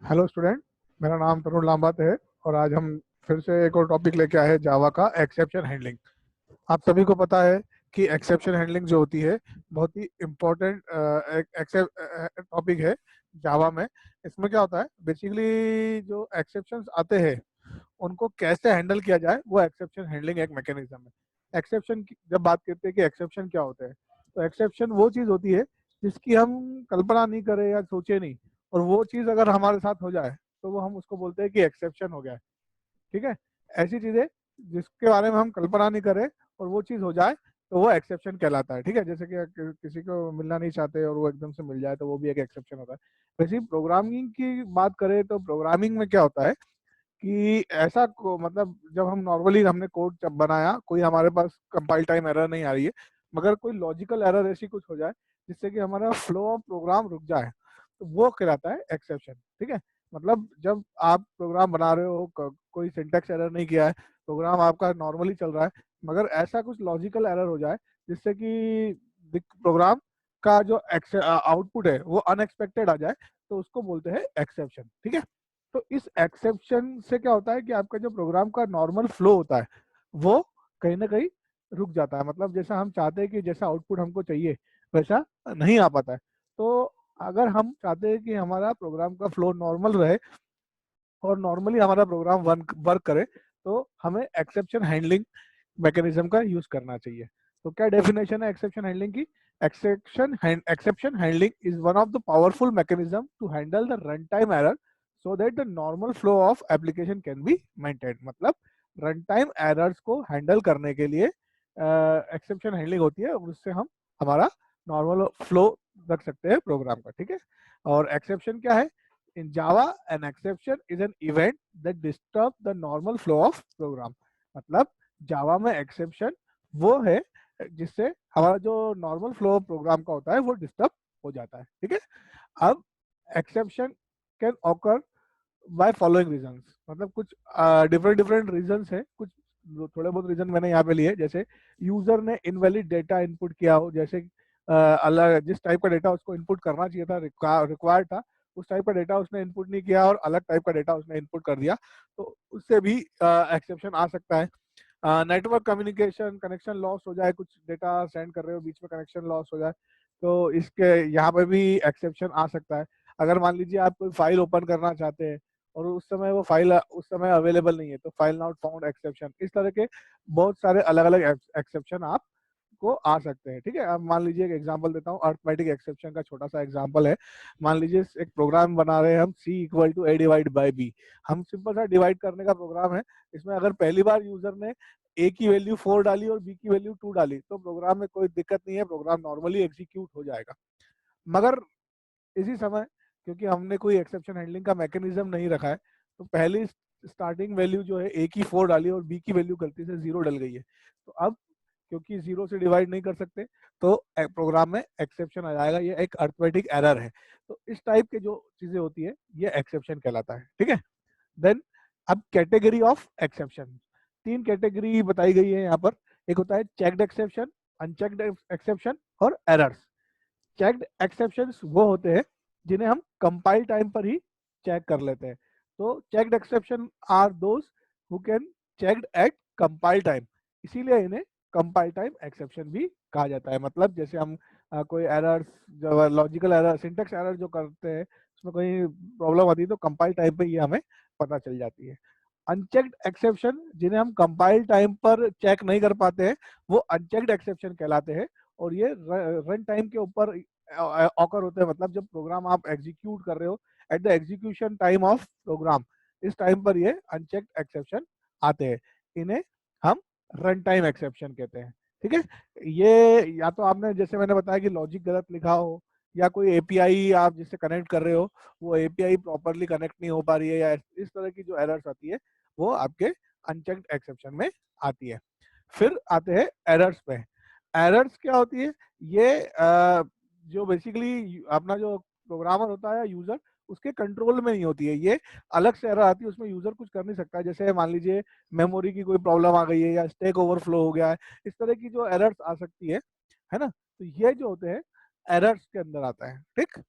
Hello student. मेरा नाम तरुण लांबात है और आज हम फिर से एक और टॉपिक लेके आए हैं, जावा का एक्सेप्शन हैंडलिंग। आप सभी को पता है कि एक्सेप्शन हैंडलिंग जो होती है बहुत ही इम्पोर्टेंट टॉपिक है जावा में। इसमें क्या होता है, बेसिकली जो एक्सेप्शंस आते हैं उनको कैसे हैंडल किया जाए, वो एक्सेप्शन हैंडलिंग एक मैकेनिज्म है। एक्सेप्शन की जब बात करते हैं कि एक्सेप्शन क्या होते हैं, तो एक्सेप्शन वो चीज़ होती है जिसकी हम कल्पना नहीं करें या सोचे नहीं, और वो चीज़ अगर हमारे साथ हो जाए तो वो हम उसको बोलते हैं कि एक्सेप्शन हो गया है। ठीक है। ऐसी चीज़ें जिसके बारे में हम कल्पना नहीं करें और वो चीज़ हो जाए तो वो एक्सेप्शन कहलाता है। ठीक है, जैसे कि किसी को मिलना नहीं चाहते और वो एकदम से मिल जाए तो वो भी एक एक्सेप्शन होता है। वैसे ही प्रोग्रामिंग की बात करें तो प्रोग्रामिंग में क्या होता है कि ऐसा मतलब जब हम नॉर्मली हमने कोड जब बनाया, कोई हमारे पास कंपाइल टाइम एरर नहीं आ रही है, मगर कोई लॉजिकल एरर ऐसी कुछ हो जाए जिससे कि हमारा फ्लो ऑफ प्रोग्राम रुक जाए, तो वो कहलाता है एक्सेप्शन। ठीक है। मतलब जब आप प्रोग्राम बना रहे हो, कोई सिंटैक्स एरर नहीं किया है, प्रोग्राम आपका नॉर्मली चल रहा है, मगर ऐसा कुछ लॉजिकल एरर हो जाए जिससे कि प्रोग्राम का जो आउटपुट है वो अनएक्सपेक्टेड आ जाए, तो उसको बोलते हैं एक्सेप्शन। ठीक है। तो इस एक्सेप्शन से क्या होता है कि आपका जो प्रोग्राम का नॉर्मल फ्लो होता है वो कहीं ना कहीं रुक जाता है। मतलब जैसा हम चाहते हैं कि जैसा आउटपुट हमको चाहिए वैसा नहीं आ पाता है। तो अगर हम चाहते हैं कि हमारा प्रोग्राम का फ्लो नॉर्मल रहे और नॉर्मली हमारा प्रोग्राम वर्क करे, तो हमें एक्सेप्शन हैंडलिंग मैकेनिज्म का यूज करना चाहिए। तो क्या डेफिनेशन है एक्सेप्शन हैंडलिंग की? Exception handling is one of the powerful mechanism to handle the run time error so that the normal flow of application can be maintain. मतलब run time errors को handle करने के लिए exception handling होती है, और उससे हम हमारा नॉर्मल फ्लो रख सकते हैं प्रोग्राम का। ठीक है। और एक्सेप्शन क्या है? In Java, an exception is an event that disturbs the normal flow of program। मतलब जावा में एक्सेप्शन वो है जिससे हमारा जो नॉर्मल फ्लो ऑफ प्रोग्राम का होता है वो डिस्टर्ब हो जाता है। ठीक है। अब exception can occur by following reasons. मतलब कुछ डिफरेंट डिफरेंट रीजंस है, कुछ थोड़े बहुत रीजन मैंने यहाँ पे लिए। जैसे यूजर ने इनवैलिड डेटा इनपुट किया हो, जैसे अलग जिस टाइप का डेटा उसको इनपुट करना चाहिए था, रिक्वायर्ड था, उस टाइप का डेटा उसने इनपुट नहीं किया और अलग टाइप का डेटा उसने इनपुट कर दिया, तो उससे भी एक्सेप्शन आ सकता है। नेटवर्क कम्युनिकेशन कनेक्शन लॉस हो जाए, कुछ डेटा सेंड कर रहे हो बीच में कनेक्शन लॉस हो जाए, तो इसके यहाँ पे भी एक्सेप्शन आ सकता है। अगर मान लीजिए आप कोई फाइल ओपन करना चाहते हैं और उस समय वो फाइल उस समय अवेलेबल नहीं है, तो फाइल नॉट फाउंड एक्सेप्शन। इस तरह के बहुत सारे अलग अलग एक्सेप्शन आप को आ सकते हैं। ठीक है। अब मान लीजिए एक एग्जांपल देता हूँ, अर्थमेटिक एक्सेप्शन का छोटा सा एग्जांपल है। मान लीजिए एक प्रोग्राम बना रहे हैं हम, c equal to a divide by b। हम सिंपल सा डिवाइड करने का प्रोग्राम है। इसमें अगर पहली बार यूजर ने a की वैल्यू 4 डाली और b की वैल्यू 2 डाली तो प्रोग्राम में कोई दिक्कत नहीं है, प्रोग्राम नॉर्मली एग्जीक्यूट हो जाएगा। मगर इसी समय क्योंकि हमने कोई एक्सेप्शन हैंडलिंग का मैकेनिज्म नहीं रखा है, तो पहली स्टार्टिंग वैल्यू जो है a की 4 डाली और b की वैल्यू गलती से 0 डल गई है, तो अब क्योंकि 0 से डिवाइड नहीं कर सकते तो प्रोग्राम में एक्सेप्शन आ जाएगा। ये एक अर्थमेटिक एरर है। तो इस टाइप के जो चीजें होती है ये एक्सेप्शन कहलाता है। ठीक है। देन अब कैटेगरी ऑफ एक्सेप्शन, तीन कैटेगरी बताई गई है यहाँ पर। एक होता है चेक्ड एक्सेप्शन, अनचेक्ड एक्सेप्शन और एरर्स। चेक्ड एक्सेप्शंस वो होते हैं जिन्हें हम कंपाइल टाइम पर ही चेक कर लेते हैं। तो checked exception are those who can checked at compile time, इसीलिए इन्हें कंपाइल टाइम एक्सेप्शन भी कहा जाता है। मतलब जैसे हम कोई एरर्स, जो लॉजिकल एरर सिंटेक्स एरर जो करते हैं उसमें कोई प्रॉब्लम आती है तो कंपाइल टाइम पे ये हमें पता चल जाती है। अनचेक्ड एक्सेप्शन जिन्हें हम कंपाइल टाइम पर चेक नहीं कर पाते हैं वो अनचेक्ड एक्सेप्शन कहलाते हैं, और ये रन टाइम के ऊपर ऑकर होते हैं। मतलब जब प्रोग्राम आप एग्जीक्यूट कर रहे हो, at the execution time of program, इस टाइम पर ये अनचेक्ड एक्सेप्शन आते हैं। इन्हें हम रन टाइम एक्सेप्शन कहते हैं। ठीक है। ये या तो आपने जैसे मैंने बताया कि लॉजिक गलत लिखा हो, या कोई एपीआई आप जिससे कनेक्ट कर रहे हो वो एपीआई प्रॉपरली कनेक्ट नहीं हो पा रही है, या इस तरह की जो एरर्स आती है वो आपके अनचेक्ड एक्सेप्शन में आती है। फिर आते हैं एरर्स पे। एरर्स क्या होती है? ये जो बेसिकली अपना जो प्रोग्रामर होता है यूजर, उसके कंट्रोल में नहीं होती है। ये अलग से एरर आती है, उसमें यूजर कुछ कर नहीं सकता। जैसे मान लीजिए मेमोरी की कोई प्रॉब्लम आ गई है या स्टैक ओवरफ्लो हो गया है, इस तरह की जो एरर्स आ सकती है ना, तो ये जो होते हैं एरर्स के अंदर आता है। ठीक,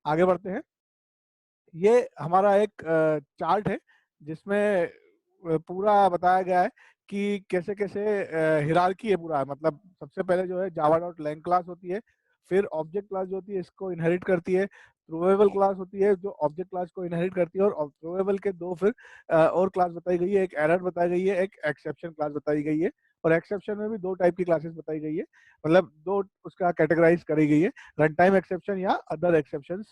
आगे बढ़ते हैं। ये हमारा एक चार्ट है जिसमें पूरा बताया गया है कि कैसे कैसे हिरार्की है पूरा, मतलब सबसे पहले जो है जावा डॉट लैंग क्लास होती है, फिर ऑब्जेक्ट क्लास जो होती है इसको इनहेरिट करती है, थ्रोएबल क्लास होती है जो ऑब्जेक्ट क्लास को इनहेरिट करती है, और थ्रोएबल के दो फिर और क्लास बताई गई है, एक एरर बताई गई है, एक एक्सेप्शन क्लास बताई गई है, और एक्सेप्शन में भी दो टाइप की क्लासेस बताई गई है, मतलब दो उसका कैटेगराइज करी गई है, रन टाइम एक्सेप्शन या अदर एक्सेप्शन।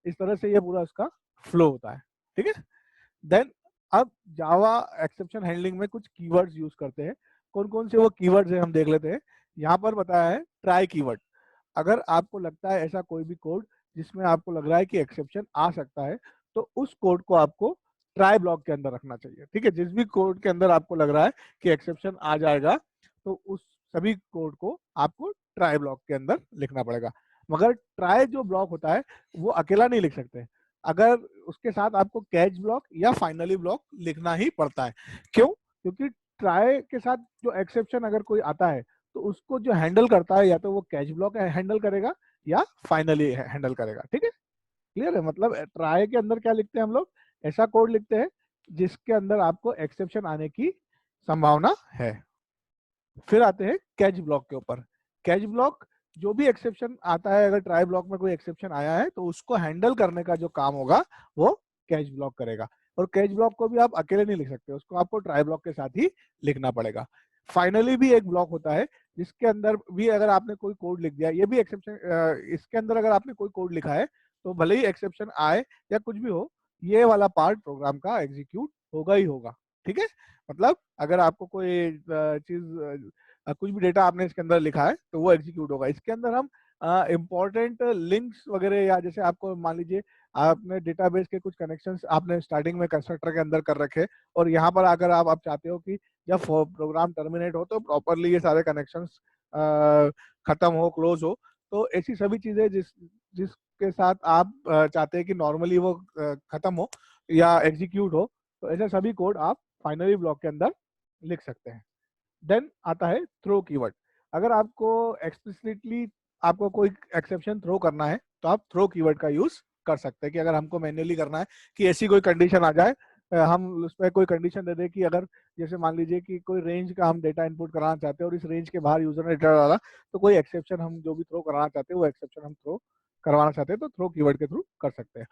इस तरह से ये पूरा उसका फ्लो होता है, ठीक है। देन अब जावा एक्सेप्शन हैंडलिंग में कुछ कीवर्ड्स यूज करते हैं। कौन कौन से वो कीवर्ड्स हैं हम देख लेते हैं। यहाँ पर बताया है ट्राई कीवर्ड। अगर आपको लगता है ऐसा कोई भी कोड जिसमें आपको लग रहा है कि एक्सेप्शन आ सकता है, तो उस कोड को आपको ट्राई ब्लॉक के अंदर रखना चाहिए, ठीक है। जिस भी कोड के अंदर आपको लग रहा है कि एक्सेप्शन आ जाएगा, तो उस सभी कोड को आपको ट्राई ब्लॉक के अंदर लिखना पड़ेगा। मगर ट्राई जो ब्लॉक होता है वो अकेला नहीं लिख सकते, अगर उसके साथ आपको कैच ब्लॉक या फाइनली ब्लॉक लिखना ही पड़ता है। क्यों? क्योंकि ट्राई के साथ जो एक्सेप्शन अगर कोई आता है, तो उसको जो हैंडल करता है या तो वो कैच ब्लॉक हैंडल करेगा या फाइनली हैंडल करेगा, ठीक है। क्लियर है? मतलब ट्राई के अंदर क्या लिखते हैं हम लोग, ऐसा कोड लिखते हैं जिसके अंदर आपको एक्सेप्शन आने की संभावना है। फिर आते हैं कैच ब्लॉक के ऊपर। कैच ब्लॉक, जो भी एक्सेप्शन आता है, अगर ट्राई ब्लॉक में कोई एक्सेप्शन आया है तो उसको हैंडल करने का जो काम होगा वो कैच ब्लॉक करेगा। और कैच ब्लॉक को भी आप अकेले नहीं लिख सकते, उसको आपको ट्राई ब्लॉक के साथ ही लिखना पड़ेगा। फाइनली भी एक ब्लॉक होता है जिसके अंदर भी अगर आपने कोई कोड लिख दिया, ये भी एक्सेप्शन, इसके अंदर अगर आपने कोई कोड लिखा है तो भले ही एक्सेप्शन आए या कुछ भी हो, ये वाला पार्ट प्रोग्राम का एग्जीक्यूट होगा ही होगा, ठीक है। मतलब अगर आपको कोई चीज, कुछ भी डेटा आपने इसके अंदर लिखा है तो वो एग्जीक्यूट होगा। इसके अंदर हम इम्पोर्टेंट लिंक्स वगैरह, या जैसे आपको मान लीजिए आपने डेटाबेस के कुछ कनेक्शंस आपने स्टार्टिंग में कंस्ट्रक्टर के अंदर कर रखे, और यहाँ पर अगर आप चाहते हो कि जब प्रोग्राम टर्मिनेट हो तो प्रॉपरली ये सारे कनेक्शंस खत्म हो, क्लोज हो, तो ऐसी सभी चीजें जिसके साथ आप चाहते हैं कि नॉर्मली वो खत्म हो या एग्जीक्यूट हो, तो ऐसे सभी कोड आप फाइनली ब्लॉक के अंदर लिख सकते हैं। देन आता है थ्रो कीवर्ड। अगर आपको एक्सप्लिसिटली आपको कोई एक्सेप्शन थ्रो करना है तो आप थ्रो कीवर्ड का यूज कर सकते हैं, कि अगर हमको मैन्युअली करना है कि ऐसी कोई कंडीशन आ जाए, हम उस पर कोई कंडीशन दे दें कि अगर जैसे मान लीजिए कि कोई रेंज का हम डेटा इनपुट कराना चाहते हैं और इस रेंज के बाहर यूजर ने डेटा डाला, तो कोई एक्सेप्शन हम जो भी थ्रो कराना चाहते हैं वो एक्सेप्शन हम थ्रो करवाना चाहते हैं तो थ्रो कीवर्ड के थ्रू कर सकते हैं।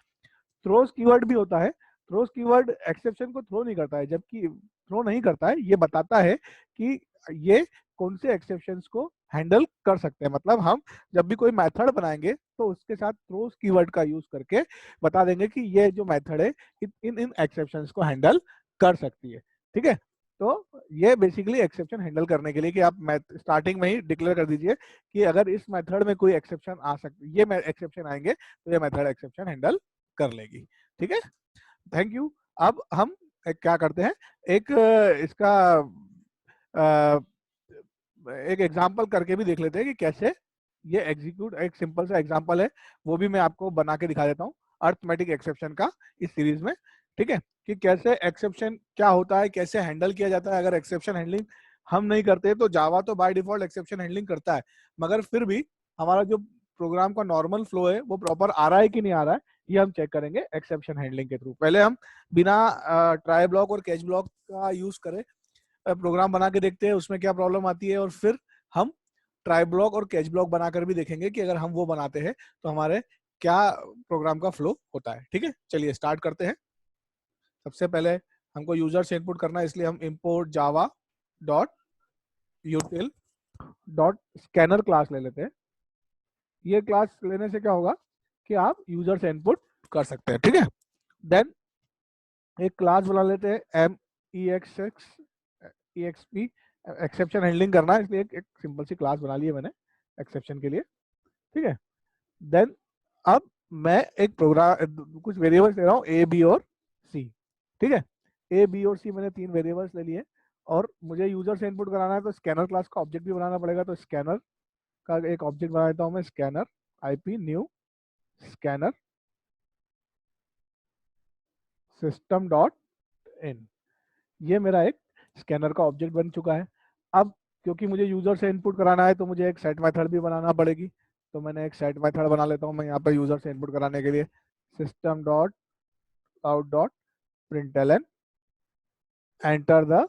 थ्रोस कीवर्ड भी होता है। थ्रोस कीवर्ड एक्सेप्शन को थ्रो नहीं करता है, जबकि थ्रो नहीं करता है, ये बताता है कि ये कौन से एक्सेप्शंस को हैंडल कर सकते हैं। मतलब हम जब भी कोई मेथड बनाएंगे तो उसके साथ थ्रोस कीवर्ड का यूज करके बता देंगे कि ये जो मेथड है इन इन एक्सेप्शंस को हैंडल कर सकती है, ठीक है। तो ये बेसिकली एक्सेप्शन हैंडल करने के लिए कि आप स्टार्टिंग में ही डिक्लेयर कर दीजिए कि अगर इस मेथड में कोई एक्सेप्शन आ सकती, ये एक्सेप्शन आएंगे तो ये मेथड एक्सेप्शन हैंडल कर लेगी, ठीक है। Thank you. अब हम क्या करते हैं, एक इसका एक एग्जांपल करके भी देख लेते हैं कि कैसे ये एग्जीक्यूट, एक सिंपल सा एग्जांपल है वो भी मैं आपको बना के दिखा देता हूँ अर्थमेटिक एक्सेप्शन का इस सीरीज में, ठीक है। कि कैसे एक्सेप्शन क्या होता है, कैसे हैंडल किया जाता है। अगर एक्सेप्शन हैंडलिंग हम नहीं करते तो जावा तो बाय डिफॉल्ट एक्सेप्शन हैंडलिंग करता है, मगर फिर भी हमारा जो प्रोग्राम का नॉर्मल फ्लो है वो प्रॉपर आ रहा है कि नहीं आ रहा है, ये हम चेक करेंगे एक्सेप्शन हैंडलिंग के थ्रू। पहले हम बिना ट्राई ब्लॉक और कैच ब्लॉक का यूज करें प्रोग्राम बना के देखते हैं उसमें क्या प्रॉब्लम आती है, और फिर हम ट्राई ब्लॉक और कैच ब्लॉक बनाकर भी देखेंगे कि अगर हम वो बनाते हैं तो हमारे क्या प्रोग्राम का फ्लो होता है, ठीक है। चलिए स्टार्ट करते हैं। सबसे पहले हमको यूजर से इनपुट करना है, इसलिए हम import java dot util dot scanner class ले लेते हैं। ये क्लास लेने से क्या होगा कि आप यूजर से इनपुट कर सकते हैं, ठीक है। देन एक क्लास बना लेते हैं exp एक्सेप्शन हैंडलिंग करना है, इसलिए एक सिंपल सी क्लास बना ली है मैंने एक्सेप्शन के लिए, ठीक है। देन अब मैं एक प्रोग्राम कुछ वेरिएबल्स ले रहा हूँ ए बी और सी, ठीक है। ए बी और सी मैंने 3 वेरिएबल्स ले लिए, और मुझे यूजर से इनपुट कराना है तो स्कैनर क्लास का ऑब्जेक्ट भी बनाना पड़ेगा। तो स्कैनर का एक ऑब्जेक्ट बना देता हूँ मैं, scanner IP new scanner system dot in. ये मेरा एक स्कैनर का ऑब्जेक्ट बन चुका है। अब क्योंकि मुझे यूजर से इनपुट कराना है तो मुझे एक सेट मेथड भी बनाना पड़ेगी, तो मैंने एक सेट मेथड बना लेता हूँ मैं यहाँ पर यूजर से इनपुट कराने के लिए, system dot out dot println enter the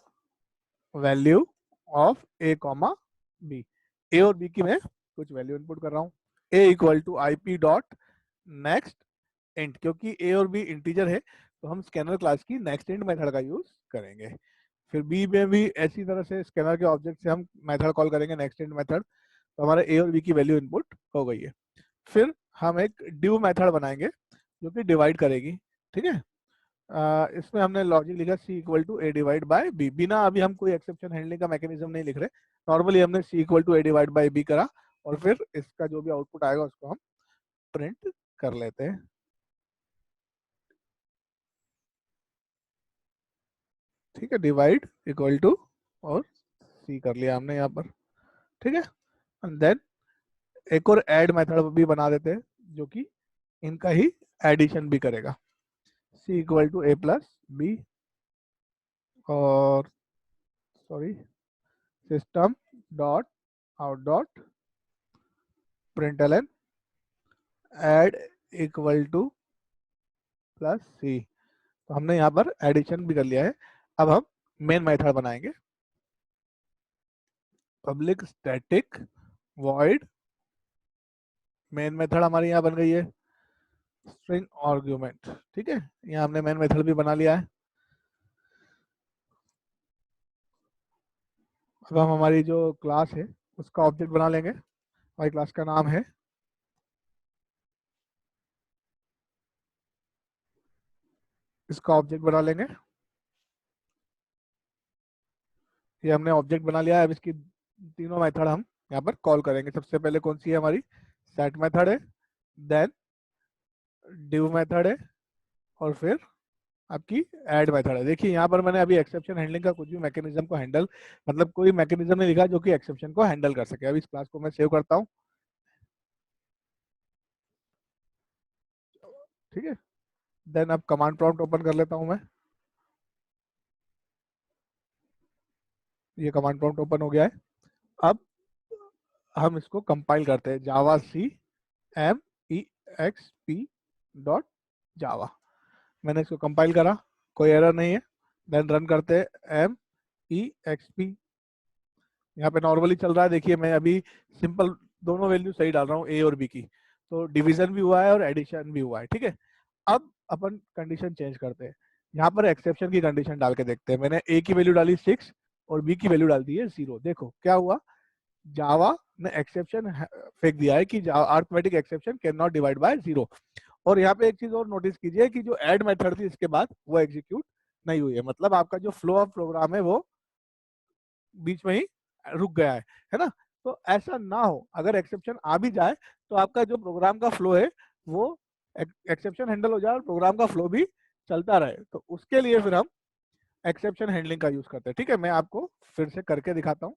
value of a comma b. A और बी की मैं कुछ वैल्यू इनपुट कर रहा हूँ। A equal to i p dot next int, क्योंकि ए और बी इंटीजर है तो हम स्कैनर क्लास की नेक्स्ट इंट मेथड का यूज करेंगे। फिर बी में भी ऐसी तरह से स्कैनर के ऑब्जेक्ट से हम मेथड कॉल करेंगे नेक्स्ट इंट मेथड, तो हमारे ए और बी की वैल्यू इनपुट हो गई है। फिर हम एक डिव मेथड बनाएंगे जो कि डिवाइड करेगी, ठीक है। इसमें हमने लॉजिक लिखा c equal to a divide by b, बिना अभी हम कोई एक्सेप्शन हैंडलिंग का मैकेनिज्म नहीं लिख रहे, नॉर्मली हमने c equal to a divide by b करा और फिर इसका जो भी आउटपुट आएगा उसको हम प्रिंट कर लेते हैं। ठीक है, डिवाइड इक्वल टू और सी कर लिया हमने यहाँ पर, ठीक है। एंड देन एक और ऐड मेथड भी बना देते हैं जो कि इनका ही एडिशन भी करेगा। C equal to a plus b और sorry system dot out dot println add equal to plus c. तो हमने यहाँ पर एडिशन भी कर लिया है। अब हम मेन मेथड बनाएंगे, public static void main method हमारी यहाँ बन गई है स्ट्रिंग आर्गुमेंट, ठीक है। यहाँ हमने मेन मेथड भी बना लिया है। अब हम हमारी जो क्लास है उसका ऑब्जेक्ट बना लेंगे। हमारी क्लास का नाम है, इसका ऑब्जेक्ट बना लेंगे। ये हमने ऑब्जेक्ट बना लिया है। अब इसकी तीनों मेथड हम यहाँ पर कॉल करेंगे। सबसे पहले कौन सी है हमारी, सेट मेथड है, देन डिव मेथड है और फिर आपकी ऐड मेथड है। देखिए यहाँ पर मैंने अभी एक्सेप्शन हैंडलिंग का कुछ भी मैकेनिज्म को हैंडल, मतलब कोई मैकेनिज्म नहीं लिखा जो कि एक्सेप्शन को हैंडल कर सके। अभी इस क्लास को मैं सेव करता हूँ, ठीक है। देन अब कमांड प्रॉम्प्ट ओपन कर लेता हूँ मैं। ये कमांड प्रॉम्प्ट ओपन हो गया है। अब हम इसको कंपाइल करते हैं, Java c m e x p dot java. मैंने इसको कंपाइल करा, कोई एरर नहीं है। देन रन करते हैं एम ई एक्स पी। यहाँ पे नॉर्मली चल रहा है, देखिए मैं अभी सिंपल दोनों वैल्यू सही डाल रहा हूँ ए और बी की, तो डिवीजन भी हुआ है और एडिशन भी हुआ है, ठीक है। अब अपन कंडीशन चेंज करते हैं, यहाँ पर एक्सेप्शन की कंडीशन डाल के देखते हैं। मैंने ए की वैल्यू डाली 6 और बी की वैल्यू डाल दी है 0। देखो क्या हुआ, जावा ने एक्सेप्शन फेंक दिया है कि arithmetic exception can not divide by 0। और यहाँ पे एक चीज और नोटिस कीजिए कि जो ऐड मेथड थी इसके बाद वो एग्जीक्यूट नहीं हुई है, मतलब आपका जो फ्लो ऑफ प्रोग्राम है वो बीच में ही रुक गया है ना। तो ऐसा ना हो, अगर एक्सेप्शन आ भी जाए तो आपका जो प्रोग्राम का फ्लो है वो एक्सेप्शन हैंडल हो जाए और प्रोग्राम का फ्लो भी चलता रहे। तो उसके लिए फिर हम एक्सेप्शन हैंडलिंग का यूज करते हैं, ठीक है। मैं आपको फिर से करके दिखाता हूँ,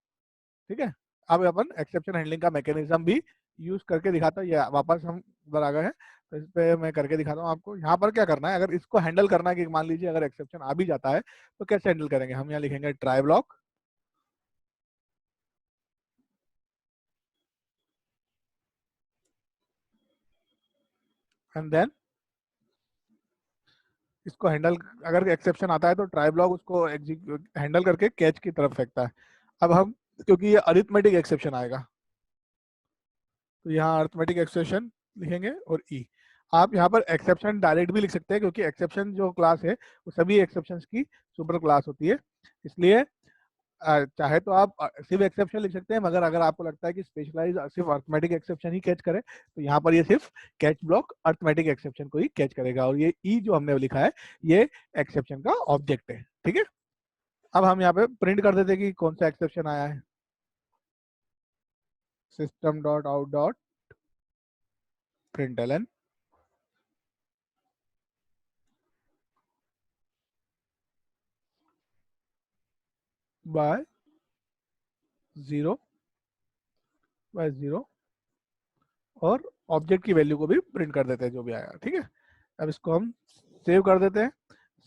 ठीक है। अब अपन एक्सेप्शन हैंडलिंग का मैकेनिज्म भी यूज करके दिखाता हूँ। ये वापस हम इधर आ गए हैं, तो इस पे मैं करके दिखाता हूँ आपको। यहाँ पर क्या करना है, अगर इसको हैंडल करना है कि मान लीजिए अगर एक्सेप्शन आ भी जाता है तो कैसे हैंडल करेंगे, हम यहाँ लिखेंगे ट्राई ब्लॉक एंड देन इसको हैंडल, अगर एक्सेप्शन आता है तो ट्राई ब्लॉक उसको हैंडल करके कैच की तरफ फेंकता है। अब हम, क्योंकि ये अरिथमेटिक एक्सेप्शन आएगा तो यहाँ अरिथमेटिक एक्सेप्शन लिखेंगे और ई। आप यहाँ पर एक्सेप्शन डायरेक्ट भी लिख सकते हैं, क्योंकि एक्सेप्शन जो क्लास है वो सभी एक्सेप्शंस की सुपर क्लास होती है। इसलिए चाहे तो आप सिर्फ एक्सेप्शन लिख सकते हैं, मगर अगर आपको लगता है कि स्पेशलाइज सिर्फ अरिथमेटिक एक्सेप्शन ही कैच करे तो यहाँ पर ये सिर्फ कैच ब्लॉक अरिथमेटिक एक्सेप्शन को ही कैच करेगा, और ये ई जो हमने लिखा है ये एक्सेप्शन का ऑब्जेक्ट है, ठीक है। अब हम यहाँ पे प्रिंट कर देते हैं कि कौन सा एक्सेप्शन आया है, system dot out dot println by 0 और ऑब्जेक्ट की वैल्यू को भी प्रिंट कर देते हैं जो भी आया, ठीक है। अब इसको हम सेव कर देते हैं।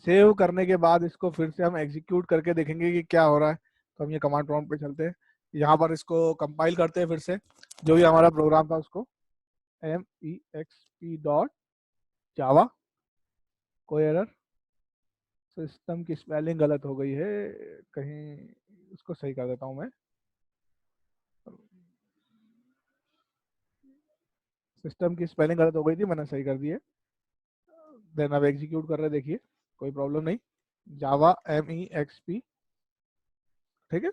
सेव करने के बाद इसको फिर से हम एग्जीक्यूट करके देखेंगे कि क्या हो रहा है। तो हम ये कमांड प्रॉम्प्ट पे चलते हैं, यहाँ पर इसको कंपाइल करते हैं फिर से, जो भी हमारा प्रोग्राम था उसको MEXP डॉट जावा, कोई एरर सिस्टम की स्पेलिंग गलत हो गई है कहीं, इसको सही कर देता हूँ मैं। सिस्टम की स्पेलिंग गलत हो गई थी, मैंने सही कर दी है। देन अब एग्जीक्यूट कर रहे हैं, देखिए कोई प्रॉब्लम नहीं। जावा MEXP, ठीक है।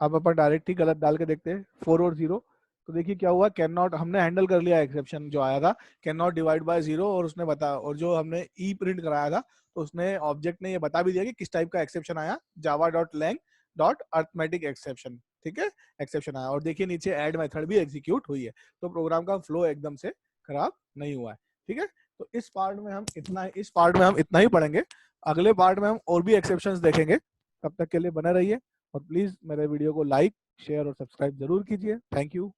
अब अपन डायरेक्ट ही गलत डाल के देखते हैं, 4 और 0। तो देखिए क्या हुआ, कैन नॉट, हमने हैंडल कर लिया एक्सेप्शन जो आया था, कैन नॉट डिवाइड बाय 0, और उसने बता, और जो हमने ई प्रिंट कराया था तो उसने ऑब्जेक्ट ने ये बता भी दिया कि किस टाइप का एक्सेप्शन आया, Java dot lang dot arithmetic exception, ठीक है, एक्सेप्शन आया। और देखिए नीचे ऐड मेथड भी एग्जीक्यूट हुई है, तो प्रोग्राम का फ्लो एकदम से खराब नहीं हुआ है, ठीक है। तो इस पार्ट में हम इतना ही पढ़ेंगे। अगले पार्ट में हम और भी एक्सेप्शंस देखेंगे। तब तक के लिए बने रहिए, और प्लीज मेरे वीडियो को लाइक, शेयर और सब्सक्राइब जरूर कीजिए। Thank you.